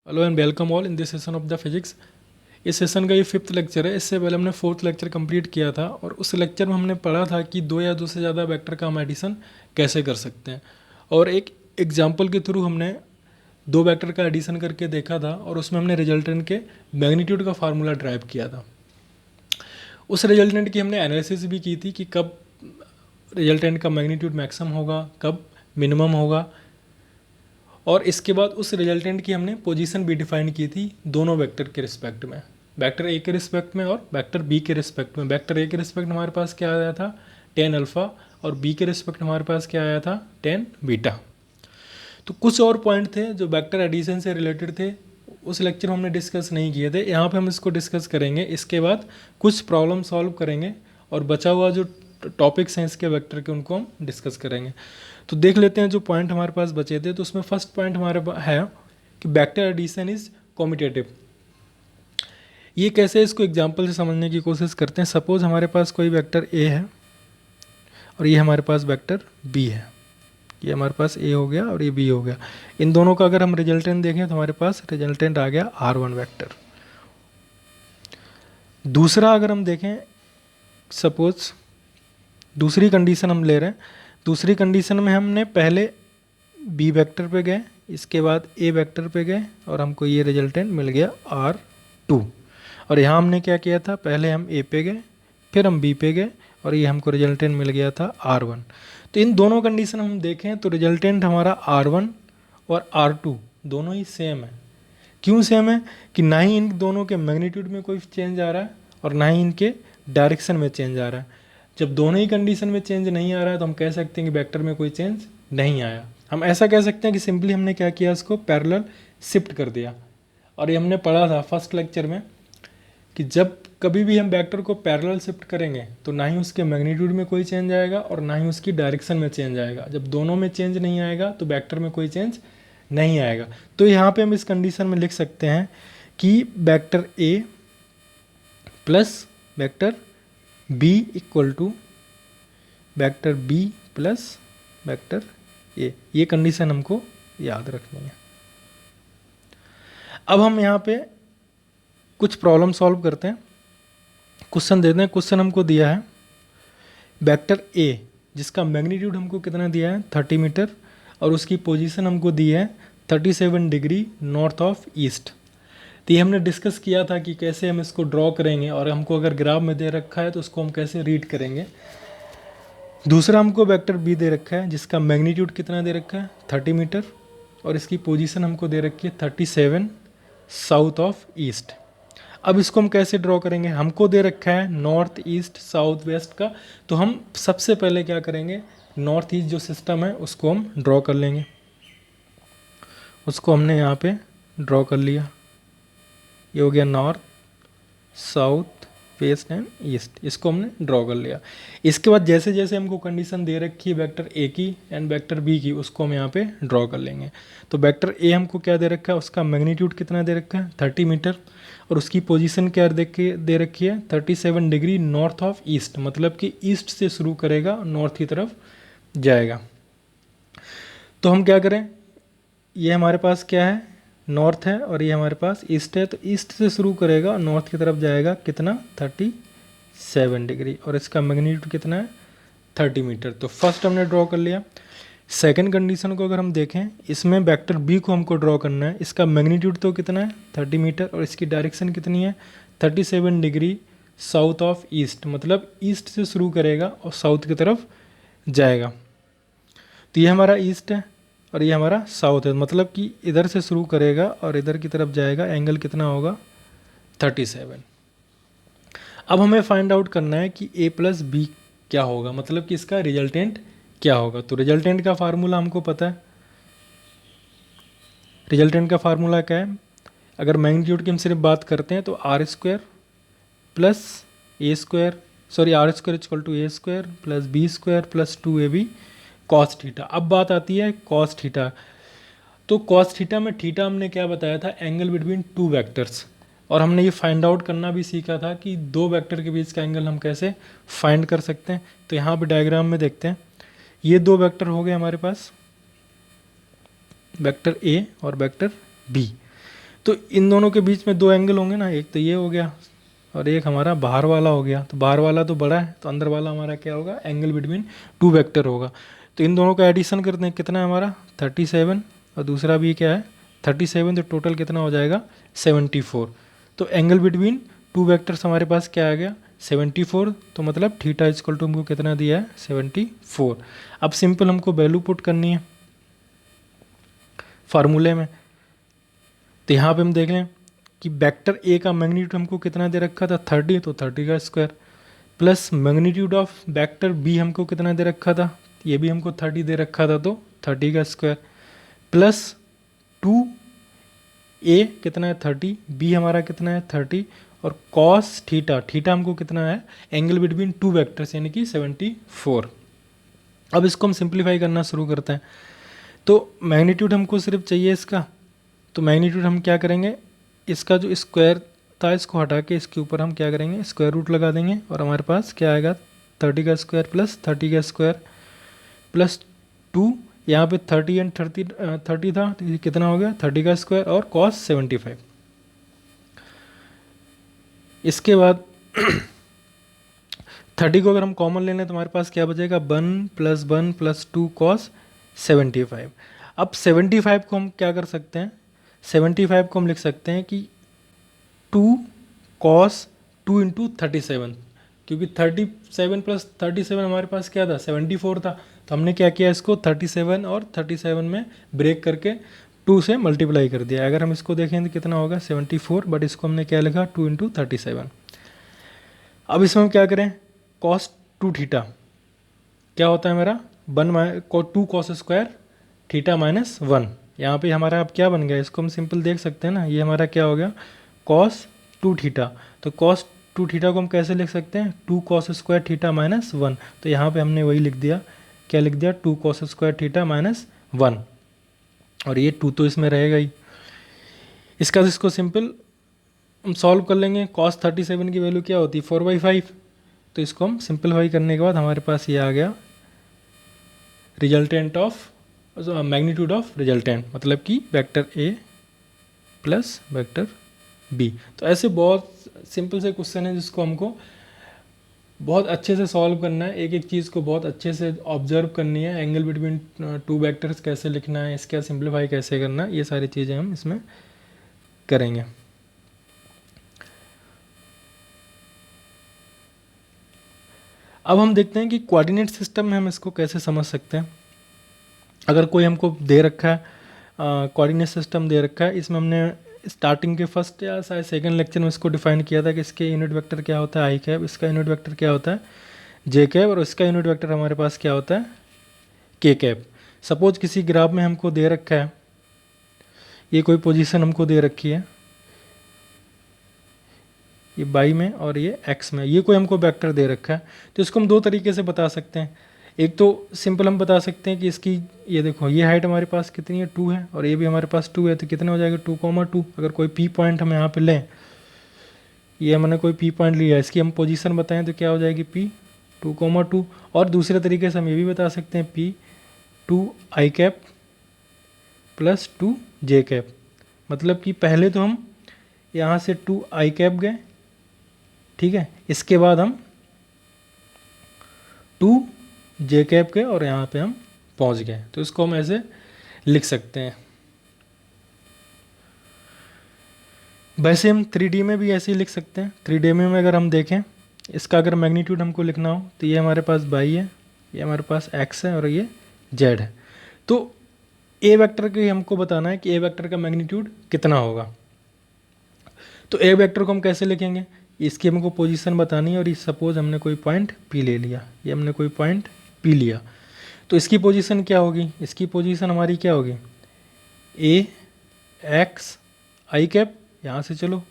Hello and welcome all in this session of the physics. इस session का ये fifth lecture है। इससे पहले हमने फोर्थ लेक्चर कंप्लीट किया था और उस लेक्चर में हमने पढ़ा था कि दो या दो से ज़्यादा वेक्टर का हम एडिशन कैसे कर सकते हैं, और एक एग्जाम्पल के थ्रू हमने दो वेक्टर का एडिशन करके देखा था और उसमें हमने रिजल्टेंट के मैग्नीट्यूड का फार्मूला ड्राइव किया था। उस रिजल्टेंट की हमने एनालिसिस भी की थी कि कब रिजल्टेंट का मैग्नीट्यूड मैक्सिमम होगा, कब मिनिमम होगा, और इसके बाद उस रिजल्टेंट की हमने पोजीशन भी डिफाइन की थी दोनों वेक्टर के रिस्पेक्ट में, वेक्टर ए के रिस्पेक्ट में और वेक्टर बी के रिस्पेक्ट में। वेक्टर ए के रिस्पेक्ट हमारे पास क्या आया था 10 अल्फ़ा, और बी के रिस्पेक्ट हमारे पास क्या आया था 10 बीटा। तो कुछ और पॉइंट थे जो वेक्टर एडिशन से रिलेटेड थे, उस लेक्चर में हमने डिस्कस नहीं किए थे, यहाँ पे हम इसको डिस्कस करेंगे। इसके बाद कुछ प्रॉब्लम सॉल्व करेंगे और बचा हुआ जो टॉपिक्स हैं इसके वेक्टर के उनको हम डिस्कस करेंगे। तो देख लेते हैं जो पॉइंट हमारे पास बचे थे। तो उसमें फर्स्ट पॉइंट हमारे पास है कि वेक्टर एडिशन इज कॉम्यूटेटिव। ये कैसे, इसको एग्जांपल से समझने की कोशिश करते हैं। सपोज हमारे पास कोई वेक्टर ए है और ये हमारे पास वेक्टर बी है। ये हमारे पास ए हो गया और ये बी हो गया। इन दोनों का अगर हम रिजल्टेंट देखें तो हमारे पास रिजल्टेंट आ गया R1 वेक्टर। दूसरा अगर हम देखें, सपोज दूसरी कंडीशन हम ले रहे हैं। दूसरी कंडीशन में हमने पहले बी वेक्टर पे गए, इसके बाद ए वेक्टर पे गए और हमको ये रिजल्टेंट मिल गया R2। और यहाँ हमने क्या किया था, पहले हम ए पे गए, फिर हम बी पे गए और ये हमको रिजल्टेंट मिल गया था R1। तो इन दोनों कंडीशन हम देखें तो रिजल्टेंट हमारा R1 और R2 दोनों ही सेम है। क्यों सेम है कि ना ही इन दोनों के मैग्नीट्यूड में कोई चेंज आ रहा है और ना ही इनके डायरेक्शन में चेंज आ रहा है। जब दोनों ही कंडीशन में चेंज नहीं आ रहा है तो हम कह सकते हैं कि वेक्टर में कोई चेंज नहीं आया। हम ऐसा कह सकते हैं कि सिंपली हमने क्या किया, इसको पैरेलल शिफ्ट कर दिया। और ये हमने पढ़ा था फर्स्ट लेक्चर में कि जब कभी भी हम वेक्टर को पैरेलल शिफ्ट करेंगे तो ना ही उसके मैग्नीट्यूड में कोई चेंज आएगा और ना ही उसकी डायरेक्शन में चेंज आएगा। जब दोनों में चेंज नहीं आएगा तो वेक्टर में कोई चेंज नहीं आएगा। तो यहाँ पे हम इस कंडीशन में लिख सकते हैं कि vector A plus vector B equal to vector B plus vector A. ये कंडीशन हमको याद रखनी है। अब हम यहाँ पे कुछ प्रॉब्लम सॉल्व करते हैं। क्वेश्चन देते हैं। क्वेश्चन हमको दिया है वेक्टर ए जिसका मैग्नीट्यूड हमको कितना दिया है 30 मीटर और उसकी पोजीशन हमको दी है 37 डिग्री नॉर्थ ऑफ ईस्ट। तो ये हमने डिस्कस किया था कि कैसे हम इसको ड्रॉ करेंगे, और हमको अगर ग्राफ में दे रखा है तो उसको हम कैसे रीड करेंगे। दूसरा हमको वेक्टर बी दे रखा है जिसका मैग्नीट्यूड कितना दे रखा है 30 मीटर और इसकी पोजीशन हमको दे रखी है 37 साउथ ऑफ ईस्ट। अब इसको हम कैसे ड्रॉ करेंगे, हमको दे रखा है नॉर्थ ईस्ट साउथ वेस्ट का। तो हम सबसे पहले क्या करेंगे, नॉर्थ ईस्ट जो सिस्टम है उसको हम ड्रॉ कर लेंगे। उसको हमने यहाँ पे ड्रॉ कर लिया। ये हो गया north south west and east, इसको हमने ड्रॉ कर लिया। इसके बाद जैसे जैसे हमको कंडीशन दे रखी है वेक्टर ए की एंड वेक्टर बी की, उसको हम यहाँ पे ड्रॉ कर लेंगे। तो वेक्टर ए हमको क्या दे रखा है, उसका मैग्नीट्यूड कितना दे रखा है 30 मीटर और उसकी पोजीशन क्या दे रखी है 37 डिग्री नॉर्थ ऑफ ईस्ट, मतलब कि ईस्ट से शुरू करेगा नॉर्थ की तरफ जाएगा। तो हम क्या करें, ये हमारे पास क्या है नॉर्थ है और ये हमारे पास ईस्ट है। तो ईस्ट से शुरू करेगा और नॉर्थ की तरफ जाएगा कितना 37 डिग्री और इसका मैग्नीट्यूड कितना है 30 मीटर। तो फर्स्ट हमने ड्रॉ कर लिया। सेकंड कंडीशन को अगर हम देखें, इसमें वेक्टर बी को हमको ड्रॉ करना है। इसका मैग्नीट्यूड तो कितना है 30 मीटर और इसकी डायरेक्शन कितनी है 37 डिग्री साउथ ऑफ ईस्ट, मतलब ईस्ट से शुरू करेगा और साउथ की तरफ जाएगा। तो ये हमारा ईस्ट है और ये हमारा साउथ है, मतलब कि इधर से शुरू करेगा और इधर की तरफ जाएगा। एंगल कितना होगा 37। अब हमें फाइंड आउट करना है कि a प्लस बी क्या होगा, मतलब कि इसका रिजल्टेंट क्या होगा। तो रिजल्टेंट का फार्मूला हमको पता है। रिजल्टेंट का फार्मूला क्या है, अगर मैग्नीट्यूड की हम सिर्फ बात करते हैं तो R square plus A square, sorry R square equal to A square plus B square plus 2ab cos theta. अब बात आती है कॉस थीटा। तो कॉस थीटा में थीटा हमने क्या बताया था, एंगल बिटवीन टू वेक्टर्स, और हमने ये फाइंड आउट करना भी सीखा था कि दो वेक्टर के बीच का एंगल हम कैसे फाइंड कर सकते हैं। तो यहाँ पे डायग्राम में देखते हैं, ये दो वेक्टर हो गए हमारे पास, वेक्टर ए और वेक्टर बी। तो इन दोनों के बीच में दो एंगल होंगे ना, एक तो ये हो गया और एक हमारा बाहर वाला हो गया। तो बाहर वाला तो बड़ा है, तो अंदर वाला हमारा क्या होगा, एंगल बिटवीन टू वेक्टर होगा। तो इन दोनों का एडिशन करते हैं, कितना है हमारा 37 और दूसरा भी क्या है 37, तो टोटल कितना हो जाएगा 74। तो एंगल बिटवीन टू वेक्टर्स हमारे पास क्या आ गया 74। तो मतलब थीटा इजक्वल टू हमको कितना दिया है 74। अब सिंपल हमको वैल्यू पुट करनी है फार्मूले में। तो यहाँ पे हम देख लें कि वेक्टर ए का मैग्नीट्यूड हमको कितना दे रखा था 30, तो 30 का square, plus magnitude of vector B हमको कितना दे रखा था, ये भी हमको 30 दे रखा था, तो 30 का स्क्वायर, प्लस 2 ए कितना है 30, बी हमारा कितना है 30, और कॉस थीटा, थीटा हमको कितना है एंगल बिटवीन टू वेक्टर्स यानी कि 74। अब इसको हम सिंप्लीफाई करना शुरू करते हैं। तो मैग्नीट्यूड हमको सिर्फ चाहिए इसका, तो मैग्नीट्यूड हम क्या करेंगे, इसका जो स्क्वायर था इसको हटा के इसके ऊपर हम क्या करेंगे स्क्वायर रूट लगा देंगे, और हमारे पास क्या आएगा 30 का स्क्वायर प्लस 30 का स्क्वायर प्लस 2, यहाँ पे 30 एंड 30 था, तो ये कितना हो गया 30 का स्क्वायर और कॉस 75। इसके बाद 30 को अगर हम कॉमन ले लें तो हमारे पास क्या बचेगा 1 प्लस 2 कॉस 75। अब 75 को हम क्या कर सकते हैं, 75 को हम लिख सकते हैं कि 2 कॉस 2 इंटू 37, क्योंकि 37 प्लस 37 हमारे पास क्या था 74 था। तो हमने क्या किया इसको 37 और 37 में ब्रेक करके 2 से मल्टीप्लाई कर दिया। अगर हम इसको देखें तो कितना होगा 74, बट इसको हमने क्या लिखा 2 इंटू 37। अब इसमें हम क्या करें कॉस 2 थीटा क्या होता है मेरा 2 कॉस स्क्वायर थीटा माइनस 1। यहाँ पे हमारा अब क्या बन गया, इसको हम सिंपल देख सकते हैं ना, ये हमारा क्या हो गया कॉस 2 थीटा। तो कॉस 2 थीटा को हम कैसे लिख सकते हैं 2 कॉस स्क्वायर थीटा माइनस 1। तो यहाँ पे हमने वही लिख दिया, क्या लिख दिया 2 कॉस स्क्वायर थीटा माइनस 1, और ये 2 तो इसमें रहेगा ही। इसको सिंपल हम सॉल्व कर लेंगे। कॉस 37 की वैल्यू क्या होती है 4/5। तो इसको हम सिंपलीफाई करने के बाद हमारे पास ये आ गया resultant of magnitude of resultant, मतलब कि vector A plus vector B. तो ऐसे बहुत सिंपल से क्वेश्चन है जिसको हमको बहुत अच्छे से सॉल्व करना है, एक एक चीज़ को बहुत अच्छे से ऑब्जर्व करनी है, एंगल बिटवीन टू वेक्टर्स कैसे लिखना है, इसका सिंप्लीफाई कैसे करना है, ये सारी चीज़ें हम इसमें करेंगे। अब हम देखते हैं कि कोऑर्डिनेट सिस्टम में हम इसको कैसे समझ सकते हैं। अगर कोई हमको दे रखा है कोऑर्डिनेट सिस्टम दे रखा है, इसमें हमने स्टार्टिंग के फर्स्ट या शायद सेकंड लेक्चर में इसको डिफाइन किया था कि इसके यूनिट वेक्टर क्या होता है आई कैप, इसका यूनिट वेक्टर क्या होता है जे कैप, और इसका यूनिट वेक्टर हमारे पास क्या होता है के कैप। सपोज किसी ग्राफ में हमको दे रखा है, ये कोई पोजीशन हमको दे रखी है, ये बाई में और ये एक्स में, ये कोई हमको वेक्टर दे रखा है। तो इसको हम दो तरीके से बता सकते हैं। एक तो सिंपल हम बता सकते हैं कि इसकी ये देखो ये हाइट हमारे पास कितनी है 2 है, और ये भी हमारे पास 2 है, तो कितना हो जाएगा 2,2। अगर कोई पी पॉइंट हम यहाँ पे लें, ये हमने कोई पी पॉइंट लिया, इसकी हम पोजीशन बताएं तो क्या हो जाएगी पी 2,2। और दूसरे तरीके से हम ये भी बता सकते हैं पी 2 आई कैप प्लस 2 जे कैप। मतलब कि पहले तो हम यहाँ से 2 आई कैप गए, ठीक है, इसके बाद हम 2 जे कैप के और यहाँ पे हम पहुँच गए। तो इसको हम ऐसे लिख सकते हैं। वैसे हम 3D में भी ऐसे ही लिख सकते हैं। 3D में अगर हम देखें, इसका अगर मैग्नीट्यूड हमको लिखना हो तो ये हमारे पास y है, ये हमारे पास x है और ये z है। तो a वेक्टर के हमको बताना है कि a वेक्टर का मैग्नीट्यूड कितना होगा। तो a वेक्टर को हम कैसे लिखेंगे, इसकी हमको पोजीशन बतानी है, और ये सपोज हमने कोई पॉइंट P ले लिया, ये हमने कोई पॉइंट P लिया, तो इसकी पोजीशन क्या होगी, इसकी पोजीशन हमारी क्या होगी a x आई कैप, यहाँ से चलो,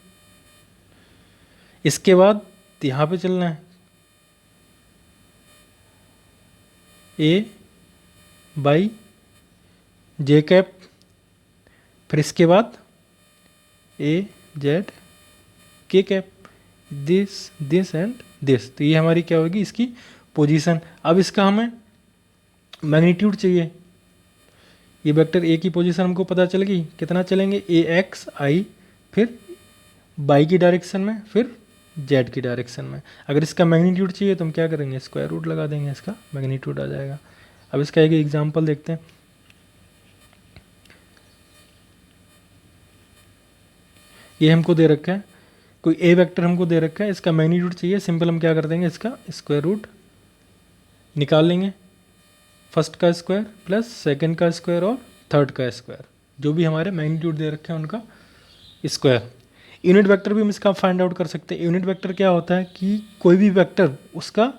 इसके बाद यहाँ पे चलना है a बाई जे कैप, फिर इसके बाद a z के कैप, दिस एंड दिस। तो ये हमारी क्या होगी इसकी पोजीशन। अब इसका हमें मैग्नीट्यूड चाहिए। ये वेक्टर ए की पोजीशन हमको पता चल गई, कितना चलेंगे a x i फिर बाई की डायरेक्शन में, फिर जेड की डायरेक्शन में। अगर इसका मैग्नीट्यूड चाहिए तो हम क्या करेंगे, स्क्वायर रूट लगा देंगे, इसका मैग्नीट्यूड आ जाएगा। अब इसका एक एग्जांपल देखते हैं। ये हमको दे रखा है, कोई ए वेक्टर हमको दे रखा है, इसका मैग्नीट्यूड चाहिए, सिंपल हम क्या कर देंगे, इसका स्क्वायर रूट निकाल लेंगे, फर्स्ट का स्क्वायर प्लस सेकंड का स्क्वायर और थर्ड का स्क्वायर, जो भी हमारे मैग्नीट्यूड दे रखे हैं उनका स्क्वायर। यूनिट वेक्टर भी हम इसका फाइंड आउट कर सकते हैं। यूनिट वेक्टर क्या होता है कि कोई भी वेक्टर उसका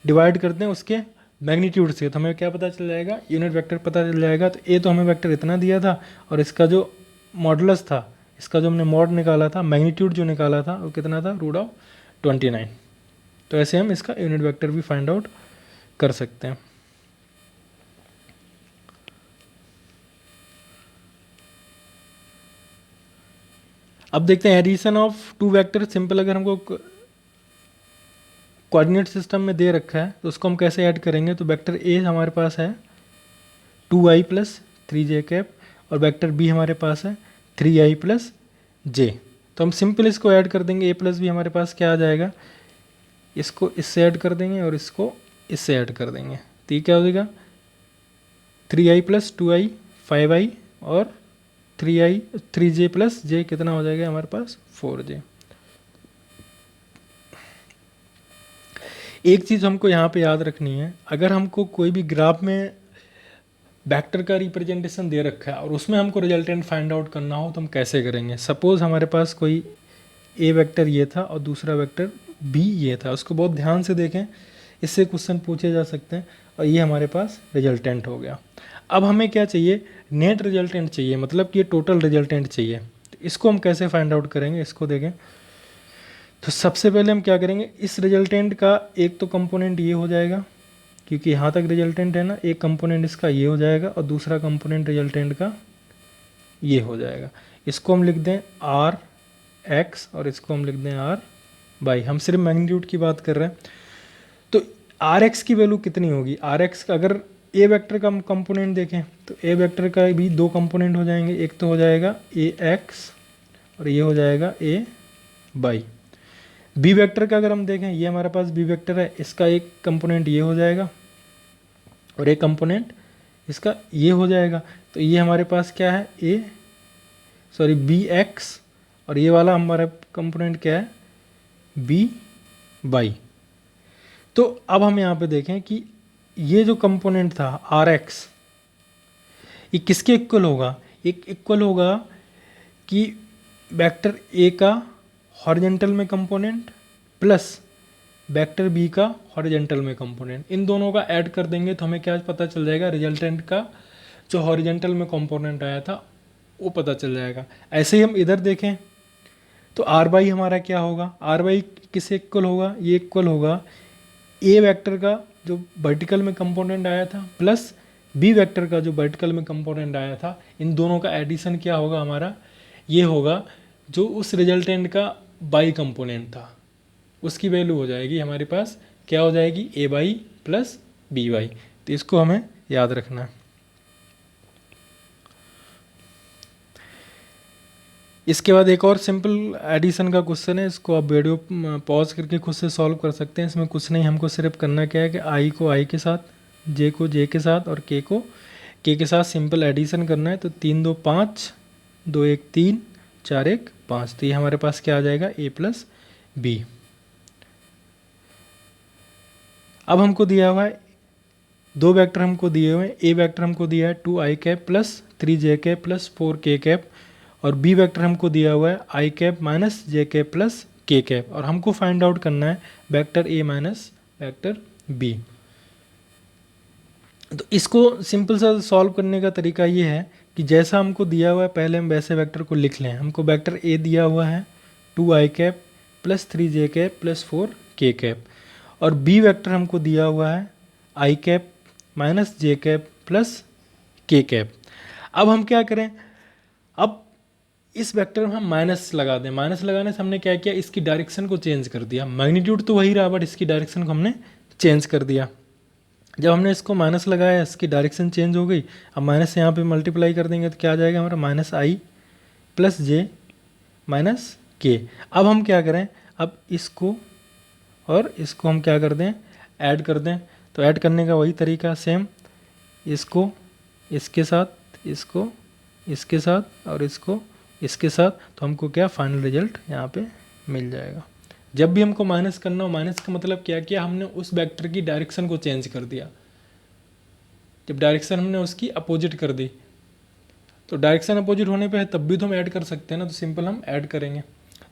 डिवाइड करते हैं उसके मैग्नीट्यूड से, तो हमें क्या पता चल जाएगा, यूनिट वेक्टर पता चल जाएगा। तो ए तो हमें वेक्टर इतना दिया था और इसका जो मॉडुलस था, इसका जो हमने मॉड निकाला था, मैग्नीट्यूड जो निकाला था वो कितना था, √29। तो ऐसे हम इसका यूनिट वेक्टर भी फाइंड आउट कर सकते हैं। अब देखते हैं addition of two vector. Simple अगर हमको कोऑर्डिनेट सिस्टम में दे रखा है तो उसको हम कैसे ऐड करेंगे, तो वेक्टर ए हमारे पास है 2i + 3j कैप और वेक्टर बी हमारे पास है 3i + j। तो हम सिंपल इसको ऐड कर देंगे, a + b हमारे पास क्या आ जाएगा, इसको इससे ऐड कर देंगे और इसको इससे ऐड कर देंगे, तो ये क्या हो जाएगा 3i + 2i 5i और 3j + j कितना हो जाएगा हमारे पास 4j। एक चीज़ हमको यहाँ पे याद रखनी है, अगर हमको कोई भी ग्राफ में वेक्टर का रिप्रेजेंटेशन दे रखा है और उसमें हमको रिजल्टेंट फाइंड आउट करना हो तो हम कैसे करेंगे। सपोज़ हमारे पास कोई ए वेक्टर ये था और दूसरा वेक्टर बी ये था, उसको बहुत ध्यान से देखें, इससे क्वेश्चन पूछे जा सकते हैं। और ये हमारे पास रिजल्टेंट हो गया। अब हमें क्या चाहिए, नेट रिजल्टेंट चाहिए, मतलब कि ये टोटल रिजल्टेंट चाहिए। तो इसको हम कैसे फाइंड आउट करेंगे, इसको देखें। तो सबसे पहले हम क्या करेंगे, इस रिजल्टेंट का एक तो कंपोनेंट ये हो जाएगा, क्योंकि यहाँ तक रिजल्टेंट है ना, एक कंपोनेंट इसका ये हो जाएगा और दूसरा कंपोनेंट रिजल्टेंट का ये हो जाएगा। इसको हम लिख दें Rx और इसको हम लिख दें R/, हम सिर्फ मैग्नीट्यूड की बात कर रहे हैं। तो Rx की वैल्यू कितनी होगी, Rx का अगर ए वेक्टर का कंपोनेंट देखें तो ए वेक्टर का भी दो कंपोनेंट हो जाएंगे, एक तो हो जाएगा Ax और ये हो जाएगा Ay। बी वेक्टर का अगर हम देखें, ये हमारे पास बी वेक्टर है, इसका एक कंपोनेंट ये हो जाएगा और एक कंपोनेंट इसका ये हो जाएगा। तो ये हमारे पास क्या है Bx और ये वाला हमारा कंपोनेंट क्या है By। तो अब हम यहाँ पे देखें कि ये जो कंपोनेंट था Rx, ये किसके इक्वल होगा, एक इक्वल होगा कि वेक्टर ए का हॉरिजेंटल में कंपोनेंट प्लस वेक्टर बी का हॉरिजेंटल में कंपोनेंट, इन दोनों का ऐड कर देंगे तो हमें क्या पता चल जाएगा, रिजल्टेंट का जो हॉरिजेंटल में कंपोनेंट आया था वो पता चल जाएगा। ऐसे ही हम इधर देखें तो R/, हमारा क्या होगा, R/, किससे इक्वल होगा, ये इक्वल होगा ए वेक्टर का जो वर्टिकल में कंपोनेंट आया था प्लस बी वेक्टर का जो वर्टिकल में कंपोनेंट आया था। इन दोनों का एडिशन क्या होगा हमारा, ये होगा जो उस रिजल्टेंट का बाई कंपोनेंट था, उसकी वैल्यू हो जाएगी हमारे पास, क्या हो जाएगी A/, + B/। तो इसको हमें याद रखना है। इसके बाद एक और सिंपल एडिशन का क्वेश्चन है, इसको आप वीडियो पॉज करके खुद से सॉल्व कर सकते हैं। इसमें कुछ नहीं, हमको सिर्फ करना क्या है कि i को i के साथ, j को j के साथ और k को k के साथ सिंपल एडिशन करना है। तो 3 2 5, 2 1 3, 4 1 5, तो ये हमारे पास क्या आ जाएगा A + B। अब हमको दिया हुआ है दो वेक्टर हमको दिए हुए हैं, ए वेक्टर हमको दिया है 2i cap + 3j cap + 4k cap और बी वेक्टर हमको दिया हुआ है i cap - j cap + k cap, और हमको फाइंड आउट करना है वेक्टर a - वेक्टर b। तो इसको सिंपल सा सॉल्व करने का तरीका ये है कि जैसा हमको दिया हुआ है पहले हम वैसे वेक्टर को लिख लें। हमको वेक्टर a दिया हुआ है 2i cap + 3j cap + 4k cap और b वेक्टर हमको दिया हुआ है i cap - j cap + k cap. अब हम क्या करें, अब इस वेक्टर में हम माइनस लगा दें। माइनस लगाने से हमने क्या किया, इसकी डायरेक्शन को चेंज कर दिया। मैग्नीट्यूड तो वही रहा बट इसकी डायरेक्शन को हमने चेंज कर दिया। जब हमने इसको माइनस लगाया इसकी डायरेक्शन चेंज हो गई। अब माइनस से यहाँ पे मल्टीप्लाई कर देंगे तो क्या आ जाएगा हमारा -i + j माइनस के। अब हम क्या करें, अब इसको और इसको हम क्या कर दें, ऐड कर दें। तो ऐड करने का वही तरीका सेम, इसको इसके साथ, इसको इसके साथ और इसको इसके साथ, तो हमको क्या फाइनल रिजल्ट यहाँ पे मिल जाएगा। जब भी हमको माइनस करना हो, माइनस का मतलब क्या किया हमने, उस वेक्टर की डायरेक्शन को चेंज कर दिया। जब डायरेक्शन हमने उसकी अपोजिट कर दी, तो डायरेक्शन अपोजिट होने पे है तब भी तो हम ऐड कर सकते हैं ना, तो सिंपल हम ऐड करेंगे।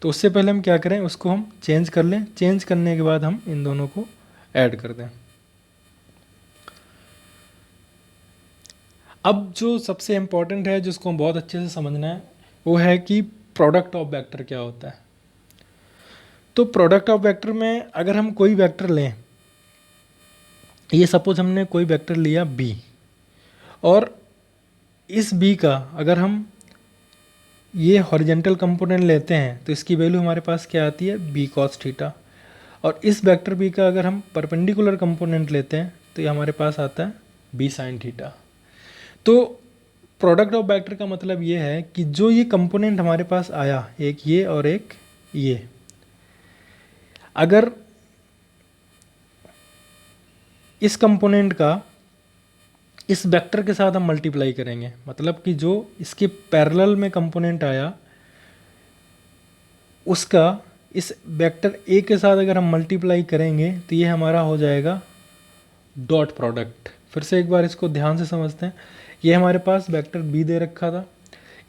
तो उससे पहले हम क्या करें, उसको हम चेंज कर लें, चेंज करने के बाद हम इन दोनों को ऐड कर दें। अब जो सबसे इम्पॉर्टेंट है जिसको हम बहुत अच्छे से समझना है, वो है कि प्रोडक्ट ऑफ वेक्टर क्या होता है। तो प्रोडक्ट ऑफ वेक्टर में अगर हम कोई वेक्टर लें, ये सपोज हमने कोई वेक्टर लिया b, और इस b का अगर हम ये हॉरिजेंटल कंपोनेंट लेते हैं तो इसकी वैल्यू हमारे पास क्या आती है, b cos थीटा। और इस वेक्टर b का अगर हम परपेंडिकुलर कंपोनेंट लेते हैं तो ये हमारे पास आता है b sin थीटा। तो प्रोडक्ट ऑफ वेक्टर का मतलब ये है कि जो ये कंपोनेंट हमारे पास आया, एक ये और एक ये, अगर इस कंपोनेंट का इस वेक्टर के साथ हम मल्टीप्लाई करेंगे, मतलब कि जो इसके पैरेलल में कंपोनेंट आया उसका इस वेक्टर ए के साथ अगर हम मल्टीप्लाई करेंगे तो ये हमारा हो जाएगा डॉट प्रोडक्ट। फिर से एक बार इसको ध्यान से समझते हैं। ये हमारे पास वेक्टर बी दे रखा था,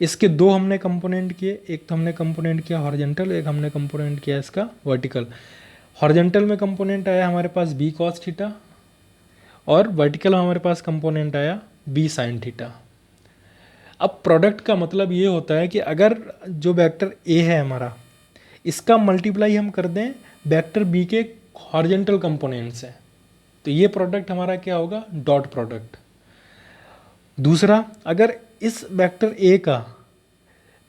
इसके दो हमने कंपोनेंट किए, एक तो हमने कंपोनेंट किया हॉरिजेंटल, एक हमने कंपोनेंट किया इसका वर्टिकल। हॉरिजेंटल में कंपोनेंट आया हमारे पास बी कॉस थीटा, और वर्टिकल में हमारे पास कंपोनेंट आया बी साइन थीटा। अब प्रोडक्ट का मतलब ये होता है कि अगर जो वेक्टर ए है हमारा, इसका मल्टीप्लाई हम कर दें वेक्टर बी के हॉरिजेंटल कंपोनेंट से, तो ये प्रोडक्ट हमारा क्या होगा, डॉट प्रोडक्ट। दूसरा, अगर इस वेक्टर ए का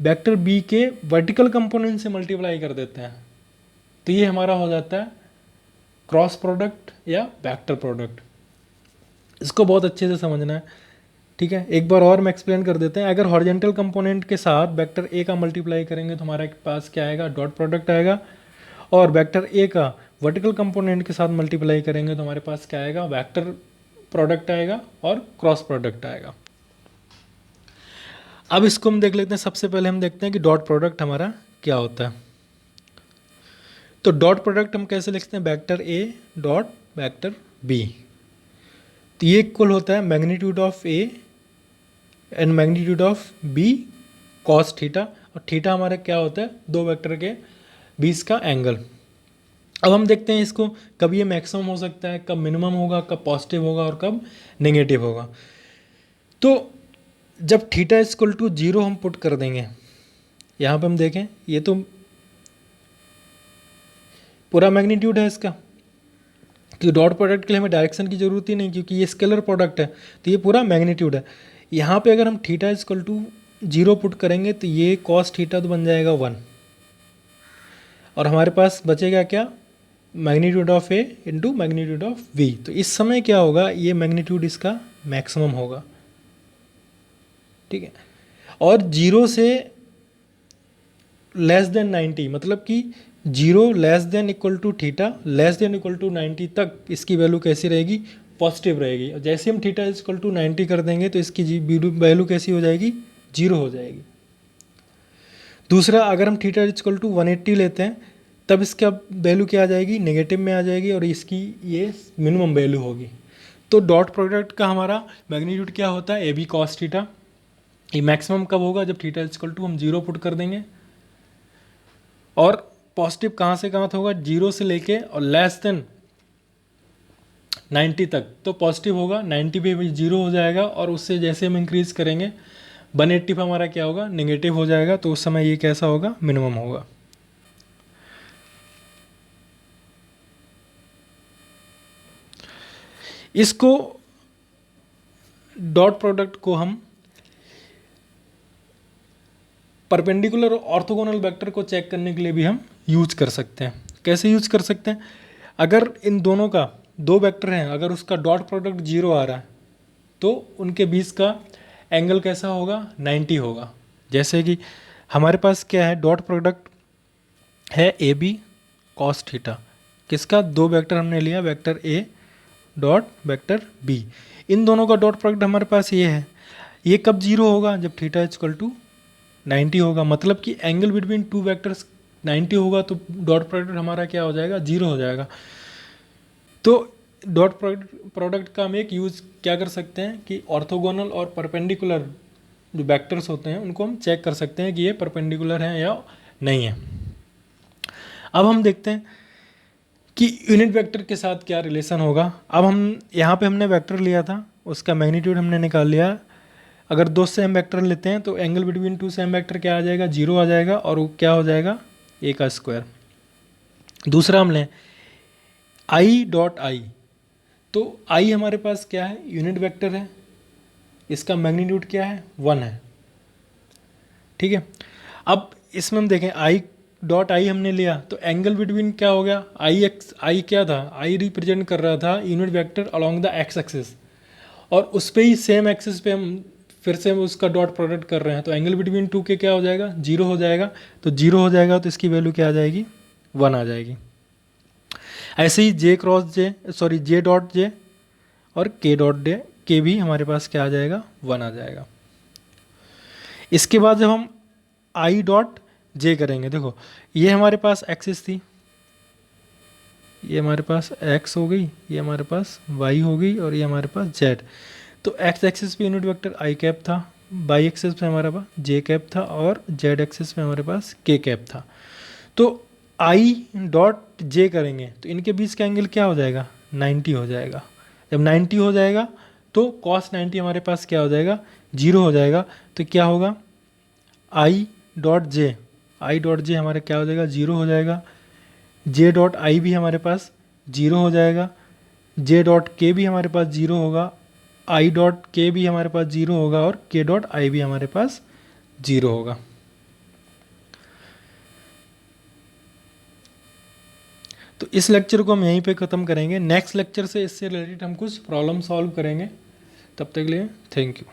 वेक्टर बी के वर्टिकल कंपोनेंट से मल्टीप्लाई कर देते हैं तो ये हमारा हो जाता है क्रॉस प्रोडक्ट या वेक्टर प्रोडक्ट। इसको बहुत अच्छे से समझना है, ठीक है। एक बार और मैं एक्सप्लेन कर देते हैं। अगर हॉरिजेंटल कंपोनेंट के साथ वेक्टर ए का मल्टीप्लाई करेंगे तो हमारे पास क्या आएगा, डॉट प्रोडक्ट आएगा, और वेक्टर ए का वर्टिकल कंपोनेंट के साथ मल्टीप्लाई करेंगे तो हमारे पास क्या आएगा, वेक्टर प्रोडक्ट आएगा और क्रॉस प्रोडक्ट आएगा। अब इसको हम देख लेते हैं। सबसे पहले हम देखते हैं कि डॉट प्रोडक्ट हमारा क्या होता है। तो डॉट प्रोडक्ट हम कैसे लिखते हैं, vector A dot vector B, तो ये इक्वल होता है magnitude of A and magnitude of B cos theta, और थीटा हमारा क्या होता है, दो वेक्टर के बीच का एंगल। अब हम देखते हैं इसको, कब ये मैक्सिमम हो सकता है, कब मिनिमम होगा, कब पॉजिटिव होगा और कब नेगेटिव होगा। तो जब थीटा इक्वल टू 0 हम पुट कर देंगे, यहाँ पे हम देखें ये तो पूरा मैग्नीट्यूड है इसका, कि डॉट प्रोडक्ट के लिए हमें डायरेक्शन की जरूरत ही नहीं क्योंकि ये स्केलर प्रोडक्ट है, तो ये पूरा मैग्नीट्यूड है। यहाँ पे अगर हम थीटा इक्वल टू 0 पुट करेंगे तो ये कॉस थीटा तो बन जाएगा 1, और हमारे पास बचेगा क्या, magnitude of A into magnitude of V. तो इस समय क्या होगा, ये मैग्नीट्यूड इसका मैक्सिमम होगा, ठीक है। और 0 से लेस देन 90, मतलब कि 0 less than equal to theta less than equal to 90 तक इसकी वैल्यू कैसी रहेगी, पॉजिटिव रहेगी। और जैसे हम थीटा इक्वल टू 90 कर देंगे तो इसकी वैल्यू कैसी हो जाएगी, 0 हो जाएगी। दूसरा, अगर हम थीटा इक्वल टू 180 लेते हैं तब इसका वैल्यू क्या आ जाएगी, नेगेटिव में आ जाएगी, और इसकी ये मिनिमम वैल्यू होगी। तो डॉट प्रोडक्ट का हमारा मैग्नीट्यूड क्या होता है, ए बी कॉस थीटा। ये मैक्सिमम कब होगा, जब थीटा इक्वल टू हम 0 पुट कर देंगे, और पॉजिटिव कहाँ से कहाँ तक होगा, 0 से लेके और लेस देन 90 तक, तो पॉजिटिव होगा, 90 पे भी 0 हो जाएगा, और उससे जैसे हम इंक्रीज करेंगे 180 पे हमारा क्या होगा, नेगेटिव हो जाएगा। तो उस समय ये कैसा होगा, मिनिमम होगा। इसको डॉट प्रोडक्ट को हम परपेंडिकुलर और ऑर्थोगोनल वेक्टर को चेक करने के लिए भी हम यूज कर सकते हैं। कैसे यूज कर सकते हैं, अगर इन दोनों का दो वेक्टर हैं, अगर उसका डॉट प्रोडक्ट 0 आ रहा है तो उनके बीच का एंगल कैसा होगा, 90 होगा। जैसे कि हमारे पास क्या है, डॉट प्रोडक्ट है ए बी कॉस थीटा, किसका, दो वेक्टर हमने लिया, vector A dot vector B, इन दोनों का डॉट प्रोडक्ट हमारे पास ये है। ये कब जीरो होगा, जब थीटा इज इक्वल टू 90 होगा, मतलब कि एंगल बिटवीन टू वेक्टर्स 90 होगा तो डॉट प्रोडक्ट हमारा क्या हो जाएगा, जीरो हो जाएगा। तो डॉट प्रोडक्ट का हम एक यूज़ क्या कर सकते हैं कि ऑर्थोगोनल और परपेंडिकुलर जो वेक्टर्स होते हैं उनको हम चेक कर सकते हैं कि ये परपेंडिकुलर हैं या नहीं है। अब हम देखते हैं कि यूनिट वेक्टर के साथ क्या रिलेशन होगा। अब हम यहाँ पे हमने वेक्टर लिया था, उसका मैग्नीट्यूड हमने निकाल लिया। अगर दो सेम वेक्टर लेते हैं तो angle between two same vector क्या आ जाएगा, जीरो आ जाएगा, और वो क्या हो जाएगा, ए का स्क्वायर। दूसरा हम लें आई डॉट आई, तो आई हमारे पास क्या है, यूनिट वेक्टर है, इसका मैग्नीट्यूड क्या है, 1 है, ठीक है। अब इसमें हम देखें आई डॉट आई हमने लिया तो एंगल बिटवीन क्या हो गया, आई क्या था, आई रिप्रेजेंट कर रहा था unit vector along the x axis, और उस पर ही सेम एक्सिस पे हम फिर से उसका डॉट प्रोडक्ट कर रहे हैं, तो एंगल बिटवीन टू के क्या हो जाएगा, जीरो हो जाएगा। तो जीरो हो जाएगा तो इसकी वैल्यू क्या आ जाएगी, 1 आ जाएगी। ऐसे ही जे क्रॉस जे, सॉरी जे डॉट जे और के डॉट जे के भी हमारे पास क्या आ जाएगा, 1 आ जाएगा। इसके बाद जब हम आई डॉट जे करेंगे, देखो ये हमारे पास एक्सिस थी, ये हमारे पास x हो गई, ये हमारे पास y हो गई, और ये हमारे पास z। तो x एक्सिस पे यूनिट वेक्टर i कैप था, y एक्सिस पे हमारे पास j कैप था, और z एक्सिस पे हमारे पास k कैप था। तो i डॉट j करेंगे तो इनके बीच का एंगल क्या हो जाएगा, 90 हो जाएगा। जब 90 हो जाएगा तो cos 90 हमारे पास क्या हो जाएगा, जीरो हो जाएगा। तो क्या होगा, i डॉट जे हमारे क्या हो जाएगा, जीरो हो जाएगा। जे डॉट आई भी हमारे पास जीरो हो जाएगा, जे डॉट के भी हमारे पास जीरो होगा, आई डॉट के भी हमारे पास जीरो होगा, और के डॉट आई भी हमारे पास जीरो होगा। तो इस लेक्चर को हम यहीं पे ख़त्म करेंगे। नेक्स्ट लेक्चर से इससे रिलेटेड हम कुछ प्रॉब्लम सॉल्व करेंगे। तब तक के लिए थैंक यू।